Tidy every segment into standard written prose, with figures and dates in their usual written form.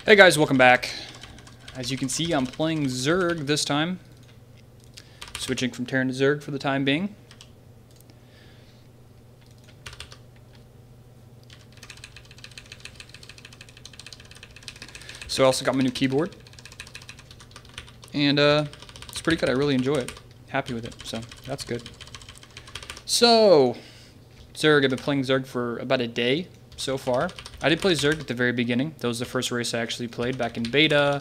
Hey guys, welcome back. As you can see, I'm playing Zerg this time. Switching from Terran to Zerg for the time being. So I also got my new keyboard. And it's pretty good. I really enjoy it. Happy with it, so that's good. So, Zerg, I've been playing Zerg for about a day so far. I did play Zerg at the very beginning. That was the first race I actually played back in beta.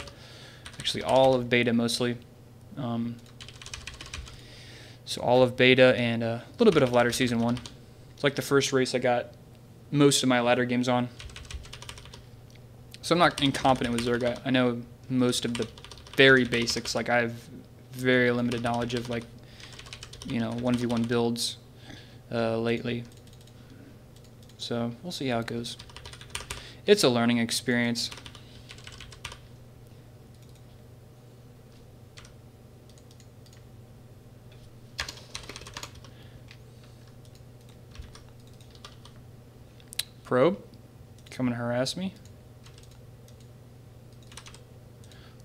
Actually, all of beta mostly. So all of beta and a little bit of ladder season 1. It's like the first race I got most of my ladder games on. So I'm not incompetent with Zerg. I know most of the very basics. Like I have very limited knowledge of 1v1 builds lately. So we'll see how it goes. It's a learning experience. Probe, come and harass me.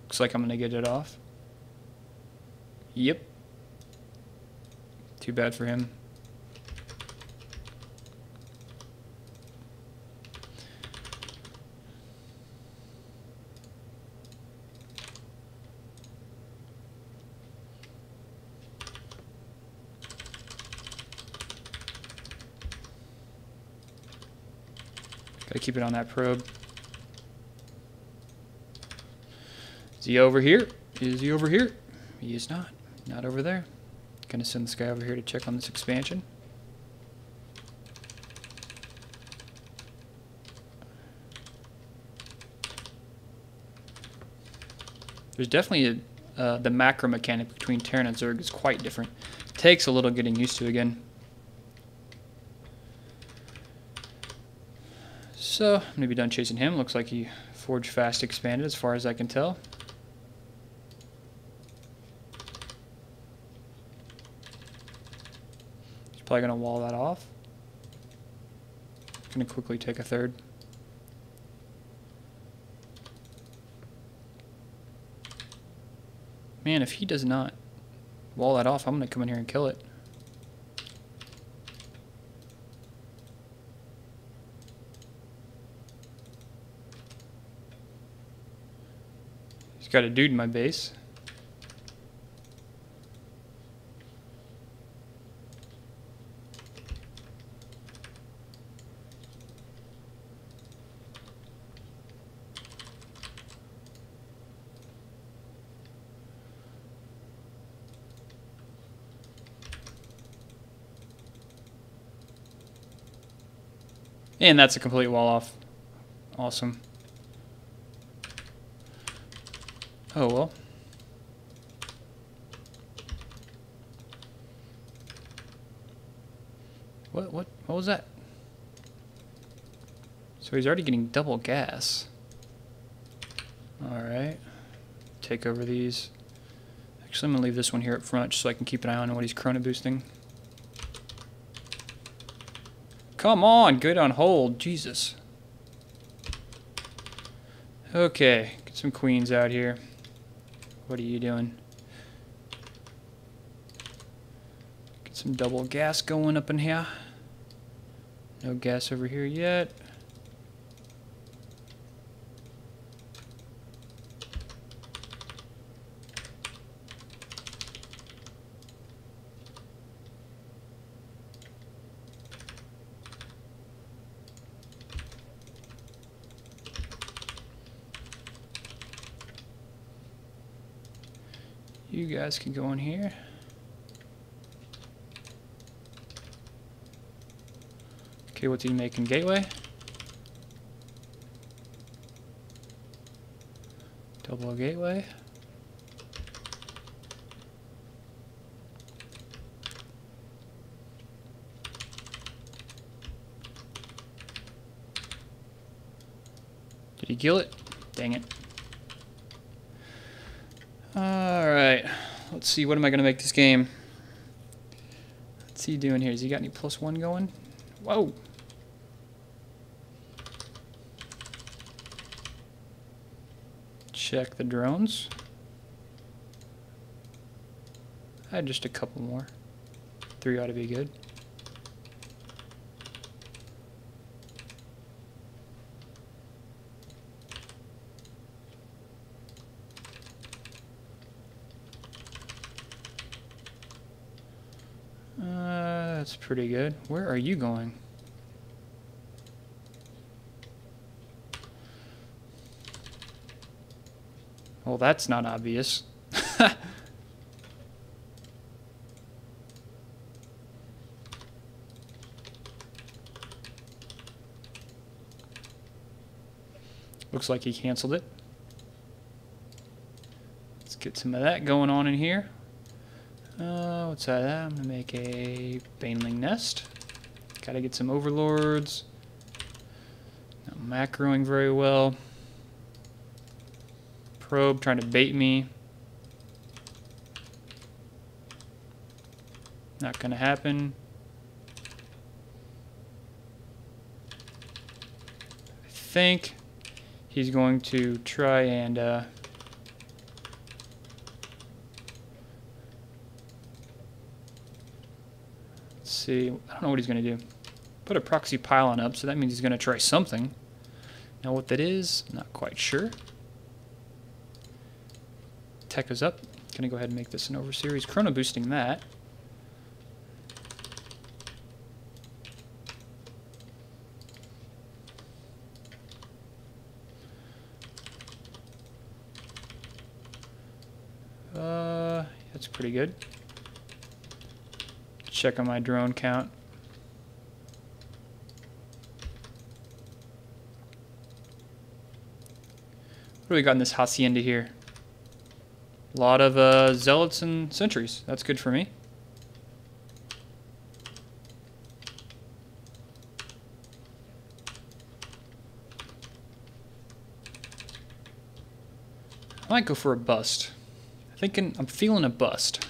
Looks like I'm gonna get it off. Yep. Too bad for him. Gotta keep it on that probe. Is he over here? Is he over here? He is not. Not over there. Gonna send this guy over here to check on this expansion. There's definitely the macro mechanic between Terran and Zerg is quite different. Takes a little getting used to again. So, I'm going to be done chasing him. Looks like he forged fast expanded as far as I can tell. He's probably going to wall that off. Going to quickly take a third. Man, if he does not wall that off, I'm going to come in here and kill it. Got a dude in my base. And that's a complete wall off. Awesome. Oh well. What was that? So he's already getting double gas. Alright. Take over these. Actually, I'm gonna leave this one here up front just so I can keep an eye on what he's chrono boosting. Come on, good on hold, Jesus. Okay, get some queens out here. What are you doing? Get some double gas going up in here. No gas over here yet. You guys can go in here. Okay, what's he making? Gateway? Double gateway. Did he kill it? Dang it. Alright, let's see, what am I going to make this game? What's he doing here? Has he got any +1 going? Whoa! Check the drones. I had just a couple more. 3 ought to be good. That's pretty good. Where are you going? Well, that's not obvious. Looks like he canceled it. Let's get some of that going on in here. What's that? I'm going to make a baneling nest. Got to get some overlords. Not macroing very well. Probe trying to bait me. Not going to happen. I think he's going to try and let's see. I don't know what he's going to do. Put a proxy pylon up, so that means he's going to try something. Now what that is, not quite sure. Tech is up. Going to go ahead and make this an overseries. Chrono boosting that. That's pretty good. Check on my drone count. What do we got in this hacienda here? A lot of zealots and sentries. That's good for me. I might go for a bust. I'm feeling a bust.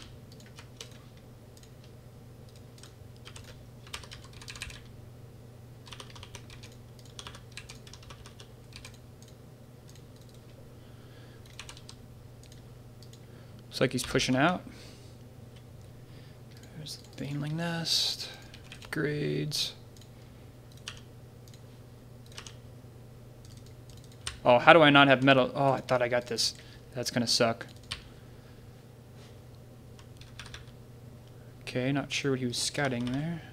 Looks like he's pushing out. There's the baneling nest. Upgrades. Oh, how do I not have metal? Oh, I thought I got this. That's gonna suck. Okay, not sure what he was scouting there.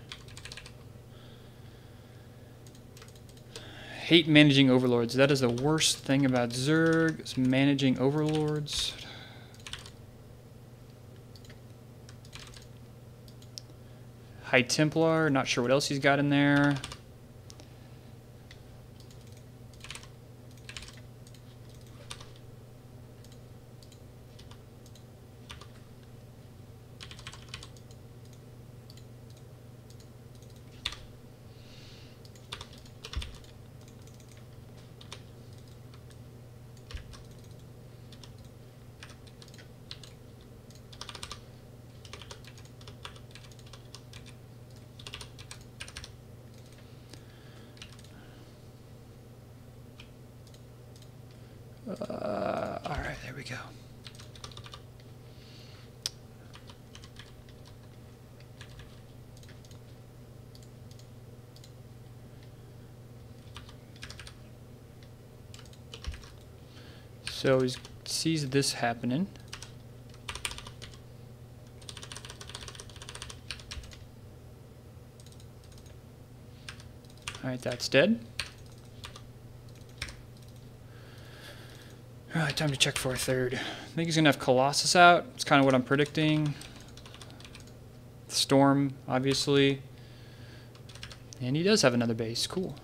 Hate managing overlords. That is the worst thing about Zerg, is managing overlords. High Templar, not sure what else he's got in there. Alright, there we go. So he sees this happening. Alright, that's dead. Alright, time to check for a third. I think he's going to have Colossus out. It's kind of what I'm predicting. Storm, obviously. And he does have another base. Cool.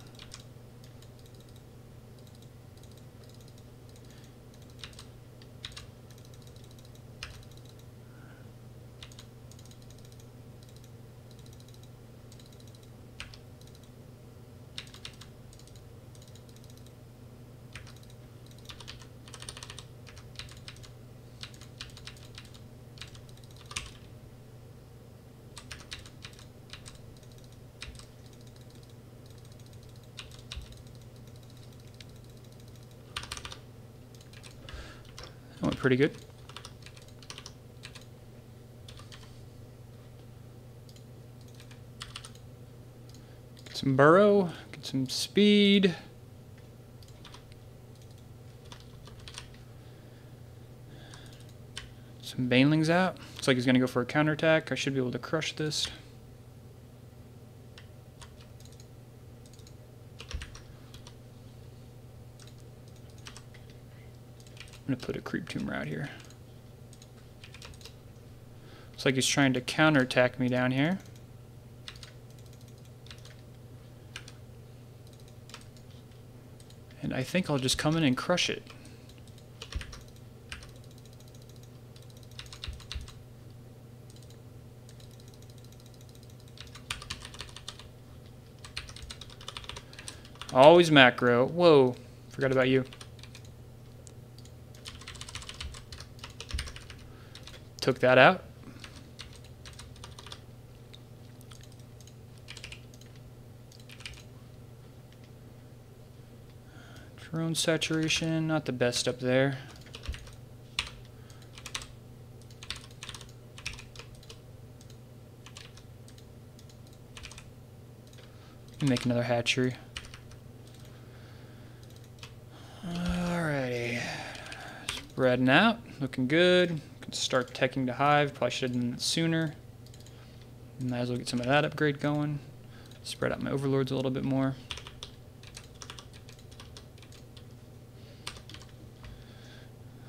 pretty good. Get some burrow, get some speed. Some banelings out. Looks like he's going to go for a counterattack. I should be able to crush this. I'm going to put a creep tumor out here. Looks like he's trying to counterattack me down here. And I think I'll just come in and crush it. Always macro. Whoa, forgot about you. Took that out. Drone saturation, not the best up there. Make another hatchery. Alrighty. Spreading out, looking good. Can start teching to hive. Probably should have done it sooner. Might as well get some of that upgrade going. Spread out my overlords a little bit more.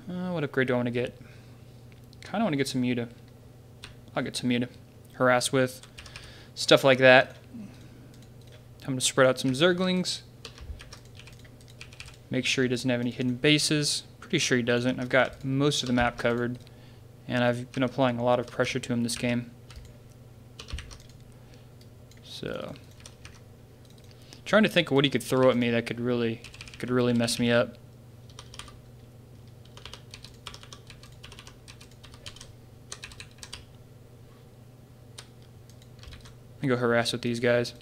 What upgrade do I want to get? Kind of want to get some Muta. I'll get some Muta. Harass with. Stuff like that. I'm going to spread out some Zerglings. Make sure he doesn't have any hidden bases. Pretty sure he doesn't. I've got most of the map covered. And I've been applying a lot of pressure to him this game. So, trying to think of what he could throw at me that could really mess me up. I'm gonna go harass with these guys.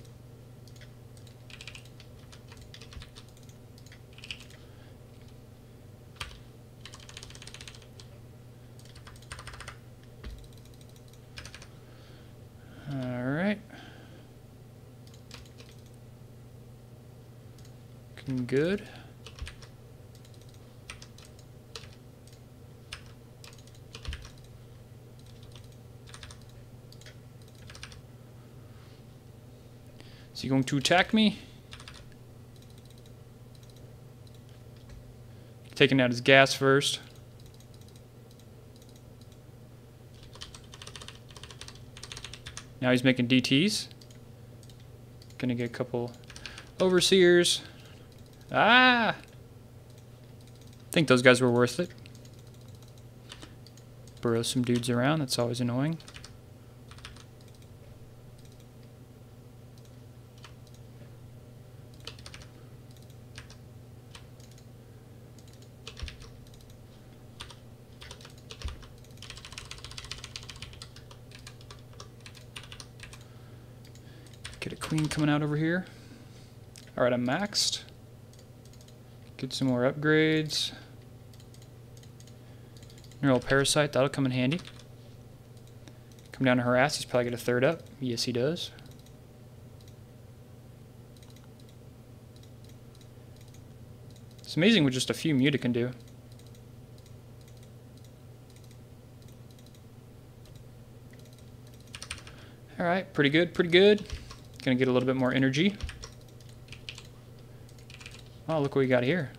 Alright. Looking good. Is he going to attack me? Taking out his gas first. Now he's making DTs. Gonna get a couple overseers. Ah! I think those guys were worth it. Burrow some dudes around, that's always annoying. Get a queen coming out over here. Alright, I'm maxed. Get some more upgrades. Neural parasite, that'll come in handy. Come down to harass, he's probably got a third up. Yes, he does. It's amazing what just a few Muta can do. Alright, pretty good, pretty good. Gonna get a little bit more energy. Oh, look what we got here.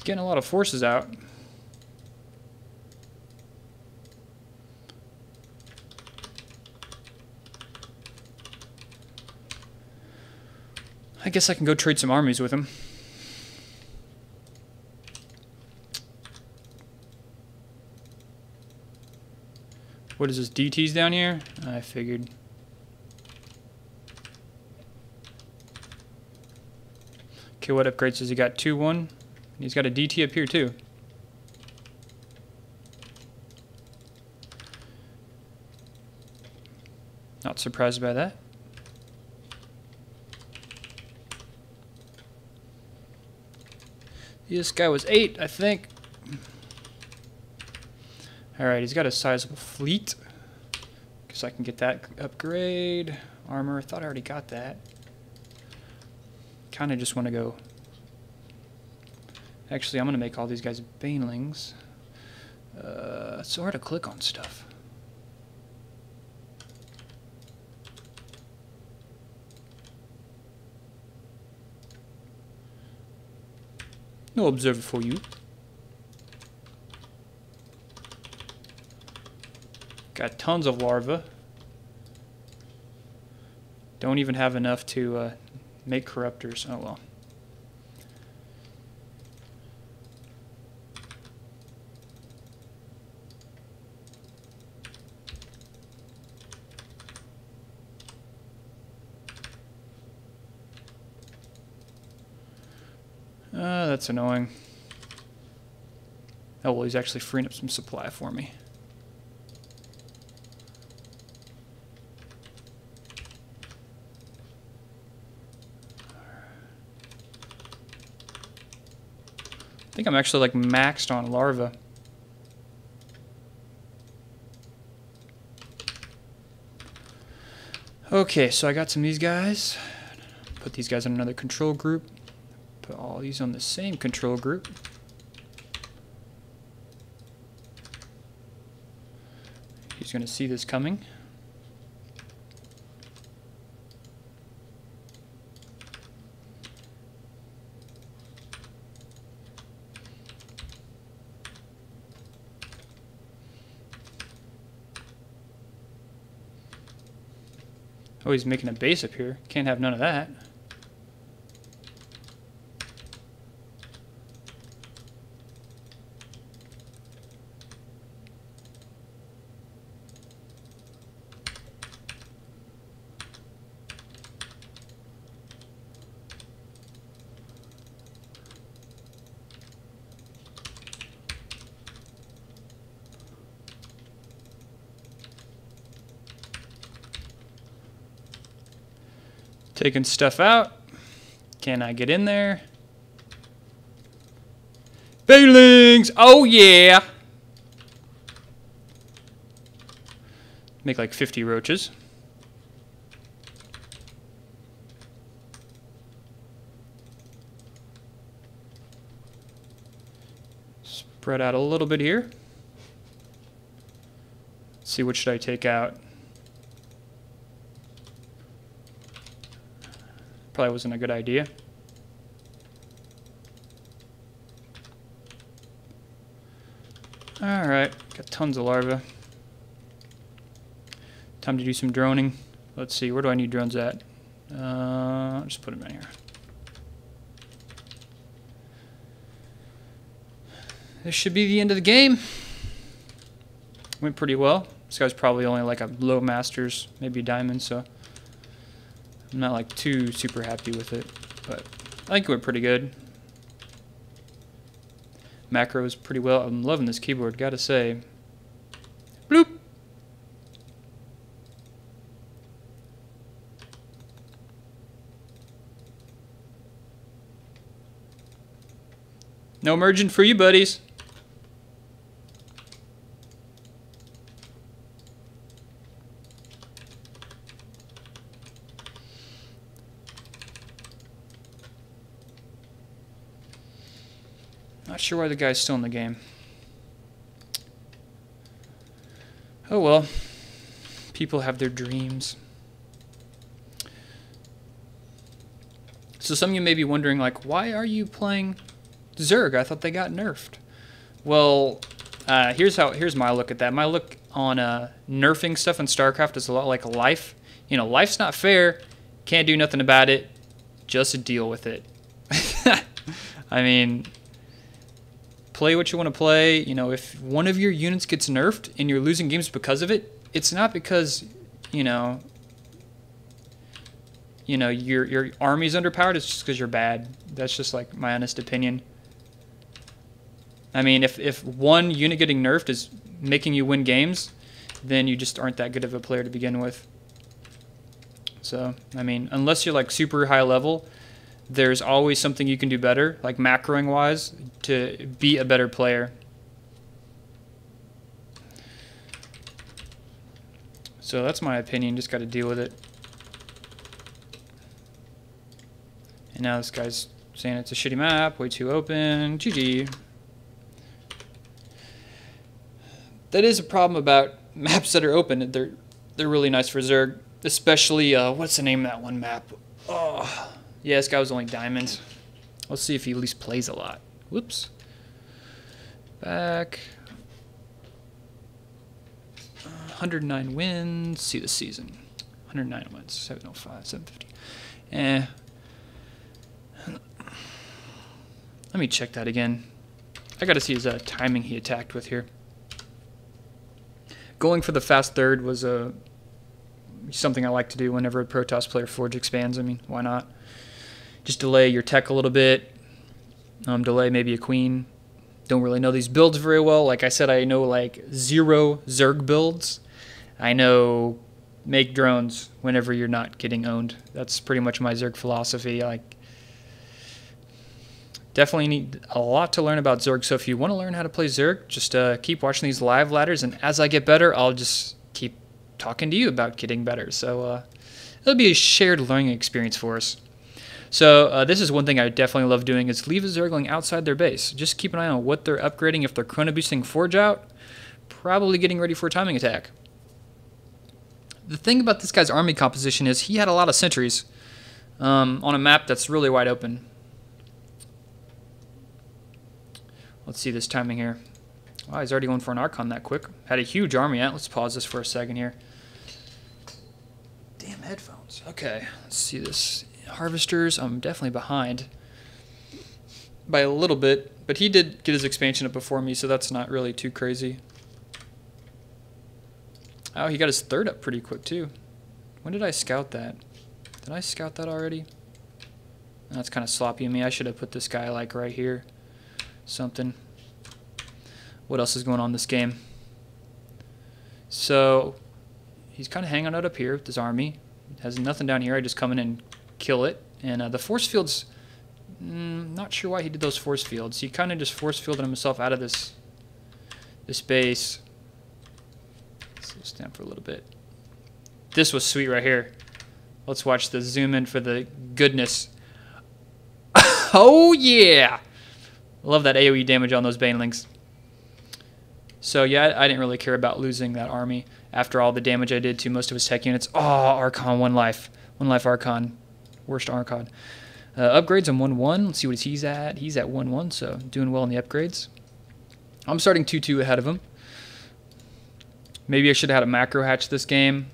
Getting a lot of forces out. I guess I can go trade some armies with him. What is this, DTs down here? I figured. Okay, what upgrades has he got? 2-1. He's got a DT up here too. Not surprised by that. This guy was 8, I think. Alright, he's got a sizable fleet. Guess I can get that upgrade. Armor, I thought I already got that. Kind of just want to go... Actually, I'm going to make all these guys banelings. It's so hard to click on stuff. No observer for you. Got tons of larvae. Don't even have enough to make corruptors. Oh well. That's annoying. Oh well, he's actually freeing up some supply for me. I think I'm actually like maxed on larvae. Okay, so I got some of these guys. Put these guys in another control group. Put all these on the same control group. He's going to see this coming. Oh, he's making a base up here. Can't have none of that. Taking stuff out. Can I get in there? Banelings! Oh yeah! Make like 50 roaches. Spread out a little bit here. Let's see, what should I take out? Probably wasn't a good idea. Alright, got tons of larvae. Time to do some droning. Let's see, where do I need drones at? I'll just put them in here. This should be the end of the game. Went pretty well. This guy's probably only like a low masters, maybe a diamond, so I'm not like too super happy with it, but I think it went pretty good. Macros pretty well. I'm loving this keyboard, gotta say. Bloop! No merging for you, buddies. Not sure why the guy's still in the game. Oh well. People have their dreams. So some of you may be wondering, like, why are you playing Zerg? I thought they got nerfed. Well, here's my look at that. My look on nerfing stuff in Starcraft is a lot like life. You know, life's not fair. Can't do nothing about it. Just deal with it. I mean, play what you want to play. You know, if one of your units gets nerfed and you're losing games because of it, it's not because, you know, your army's underpowered. It's just because you're bad. That's just like my honest opinion. I mean, if one unit getting nerfed is making you win games, then you just aren't that good of a player to begin with. So, I mean, unless you're like super high level, there's always something you can do better, like macroing wise, to be a better player. So that's my opinion, just got to deal with it. And now this guy's saying it's a shitty map, way too open, GG. That is a problem about maps that are open. They're really nice for Zerg, especially, what's the name of that one map? Oh, yeah, this guy was only diamonds. Let's see if he at least plays a lot. Whoops. Back. 109 wins. See the season. 109 wins. 705, 750. Let me check that again. I got to see his timing he attacked with here. Going for the fast third was something I like to do whenever a Protoss player Forge expands. I mean, why not? Just delay your tech a little bit. Delay maybe a queen. Don't really know these builds very well. Like I said, I know like 0 Zerg builds. I know make drones whenever you're not getting owned. That's pretty much my Zerg philosophy. Like, definitely need a lot to learn about Zerg. So if you want to learn how to play Zerg, just keep watching these live ladders, and as I get better, I'll just keep talking to you about getting better. So it'll be a shared learning experience for us. So this is one thing I definitely love doing, is leave a Zergling outside their base. Just keep an eye on what they're upgrading. If they're chrono boosting Forge out, probably getting ready for a timing attack. The thing about this guy's army composition is he had a lot of sentries on a map that's really wide open. Let's see this timing here. Wow, he's already going for an Archon that quick. Had a huge army out. Let's pause this for a second here. Damn headphones. Okay, let's see this. Harvesters, I'm definitely behind by a little bit, but he did get his expansion up before me, so that's not really too crazy. Oh, he got his third up pretty quick too. When did I scout that? Did I scout that already? That's kind of sloppy of me. I should have put this guy like right here. Something. What else is going on in this game? So he's kind of hanging out up here with his army. Has nothing down here. I just come in and kill it. And the force fields, not sure why he did those force fields. He kind of just force fielded himself out of this base. So stand for a little bit. This was sweet right here. Let's watch the zoom in for the goodness. Oh yeah! Love that AoE damage on those banelings. So yeah, I didn't really care about losing that army after all the damage I did to most of his tech units. Oh, Archon, 1 life. 1 life Archon. Worst Archon. Upgrades on 1-1. Let's see what he's at. He's at 1-1, so doing well in the upgrades. I'm starting 2-2 ahead of him. Maybe I should have had a macro hatch this game.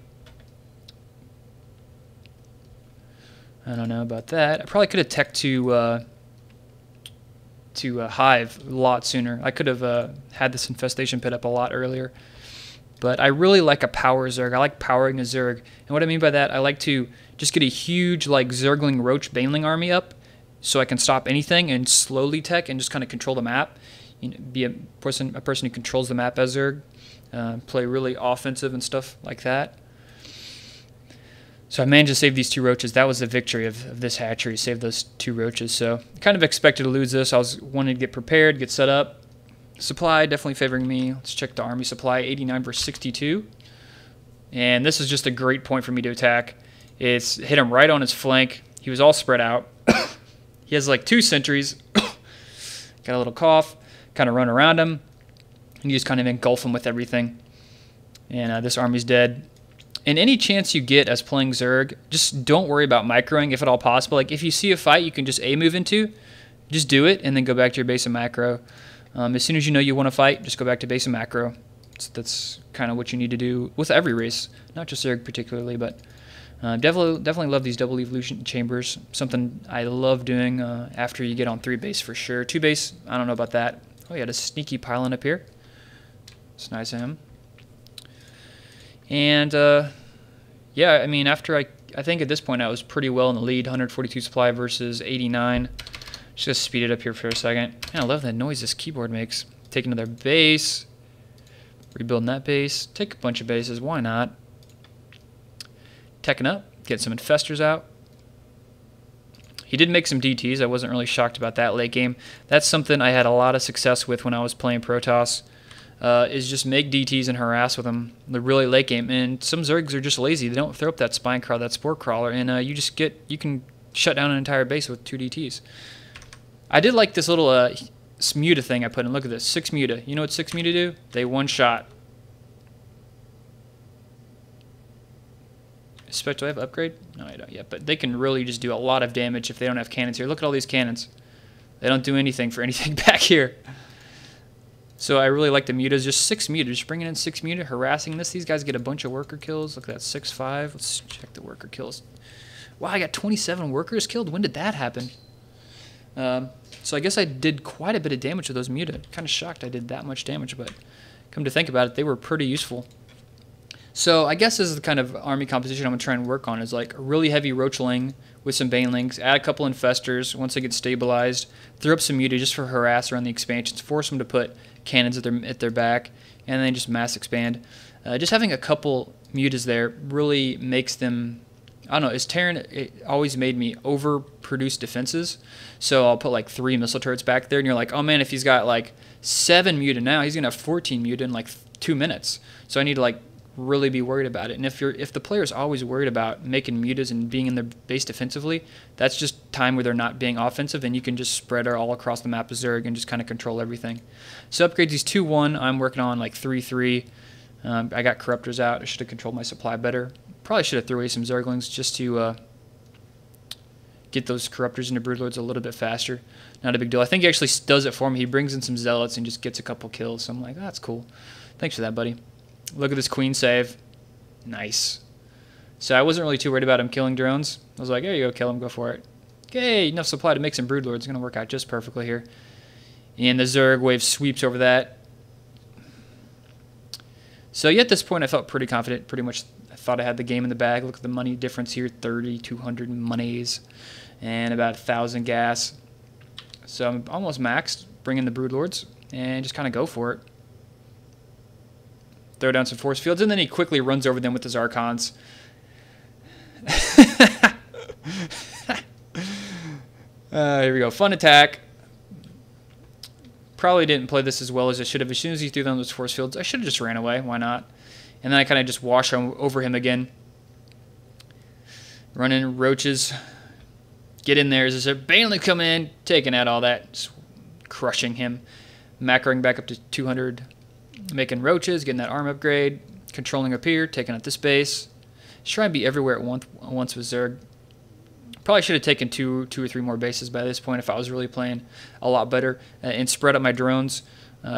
I don't know about that. I probably could have tech to Hive a lot sooner. I could have had this infestation pit up a lot earlier. But I really like a power Zerg. I like powering a Zerg. And what I mean by that, I like to just get a huge like Zergling Roach Baneling army up so I can stop anything and slowly tech and just kind of control the map. You know, be a person who controls the map as Zerg. Play really offensive and stuff like that. So I managed to save these 2 roaches. That was the victory of this hatchery. Save those 2 roaches. So I kind of expected to lose this. I was wanting to get prepared, get set up. Supply definitely favoring me. Let's check the army supply. 89 versus 62. And this is just a great point for me to attack. It's hit him right on his flank. He was all spread out. He has like 2 sentries. Got a little cough. Kind of run around him. And you just kind of engulf him with everything. And this army's dead. And any chance you get as playing Zerg, just don't worry about microing if at all possible. Like if you see a fight you can just A move into, just do it and then go back to your base and macro. As soon as you know you want to fight, just go back to base and macro. That's kind of what you need to do with every race, not just Zerg particularly, but definitely love these double evolution chambers. Something I love doing after you get on 3 base for sure. 2 base, I don't know about that. Oh, he had a sneaky pylon up here. It's nice of him. And yeah, I mean, after I think at this point I was pretty well in the lead, 142 supply versus 89. Just gonna speed it up here for a second. Man, I love that noise this keyboard makes. Taking another base, rebuilding that base, take a bunch of bases, why not? Teching up, get some infestors out. He did make some DTs. I wasn't really shocked about that late game. That's something I had a lot of success with when I was playing Protoss, is just make DTs and harass with them the really late game. And some Zergs are just lazy. They don't throw up that spine crawler, that spore crawler, and you can shut down an entire base with 2 DTs. I did like this little muta thing I put in. Look at this, 6 muta. You know what 6 muta do? They one-shot. Do I have upgrade? No, I don't yet. But they can really just do a lot of damage if they don't have cannons here. Look at all these cannons. They don't do anything for anything back here. So I really like the mutas. Just 6 mutas. Just bringing in 6 muta, harassing this. These guys get a bunch of worker kills. Look at that, 6-5. Let's check the worker kills. Wow, I got 27 workers killed. When did that happen? So I guess I did quite a bit of damage with those muta. Kind of shocked I did that much damage, but come to think about it, they were pretty useful. So I guess this is the kind of army composition I'm going to try and work on, is like a really heavy roachling with some banelings, add a couple infestors once they get stabilized, throw up some muta just for harass around the expansions, force them to put cannons at their back, and then just mass expand. Just having a couple mutas there really makes them, I don't know, as Terran, it always made me overproduce defenses. So I'll put like 3 missile turrets back there, and you're like, oh man, if he's got like 7 muta now, he's going to have 14 muta in like 2 minutes. So I need to like really be worried about it. And if the player's always worried about making mutas and being in their base defensively, that's just time where they're not being offensive, and you can just spread her all across the map of Zerg and just kind of control everything. So upgrades these 2-1. I'm working on like 3-3. I got corruptors out. I should have controlled my supply better. Probably should have threw away some Zerglings just to get those corruptors into broodlords a little bit faster. Not a big deal. I think he actually does it for me. He brings in some zealots and just gets a couple kills. So I'm like, oh, that's cool. Thanks for that, buddy. Look at this queen save. Nice. So I wasn't really too worried about him killing drones. I was like, there you go, kill him, go for it. Okay, enough supply to make some broodlords. It's going to work out just perfectly here. And the Zerg wave sweeps over that. So yeah, at this point I felt pretty confident. Pretty much I thought I had the game in the bag. Look at the money difference here, 3,200 monies and about 1,000 gas. So I'm almost maxed. Bring in the broodlords and just kind of go for it. Throw down some force fields, and then he quickly runs over them with his Archons. Here we go. Fun attack. Probably didn't play this as well as I should have. As soon as he threw down those force fields, I should have just ran away. Why not? And then I kind of just wash over him again. Running roaches. Get in there. As I said, Baneling come in, taking out all that. Just crushing him. Macroing back up to 200. Making roaches, getting that arm upgrade, controlling up here, taking out this base. Just try and be everywhere at once with Zerg. Probably should have taken two or three more bases by this point if I was really playing a lot better and spread up my drones.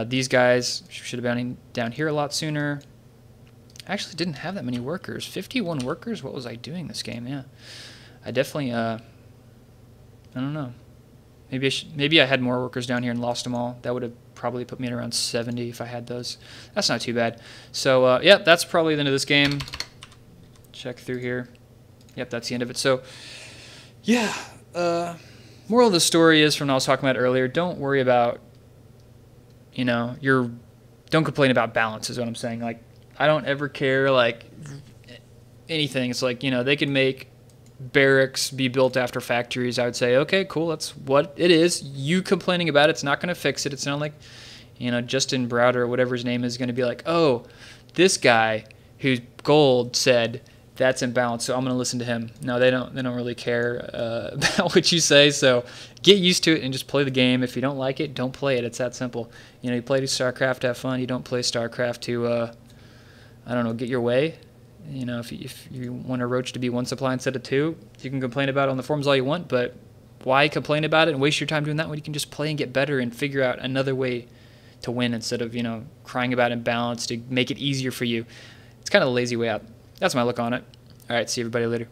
These guys should have been down here a lot sooner. I actually didn't have that many workers. 51 workers? What was I doing this game? Yeah, I definitely, I don't know. Maybe I had more workers down here and lost them all. That would have probably put me at around 70 if I had those. That's not too bad. So, yeah, that's probably the end of this game. Check through here. Yep, that's the end of it. So, yeah, moral of the story is from what I was talking about earlier, don't worry about, don't complain about balance is what I'm saying. Like, I don't ever care, like, anything. It's like, they can make barracks be built after factories. I would say, okay, cool, that's what it is. You complaining about it's not going to fix it. It's not like, Justin Browder or whatever his name is going to be like, oh, this guy who's gold said that's imbalance, so I'm going to listen to him. No, they don't really care about what you say, so get used to it and just play the game. If you don't like it, don't play it. It's that simple. You play Starcraft to have fun. You don't play Starcraft to, I don't know, get your way. If you want a roach to be 1 supply instead of 2, you can complain about it on the forums all you want, but why complain about it and waste your time doing that when you can just play and get better and figure out another way to win instead of, crying about imbalance to make it easier for you. It's kind of a lazy way out. That's my look on it. All right, see everybody later.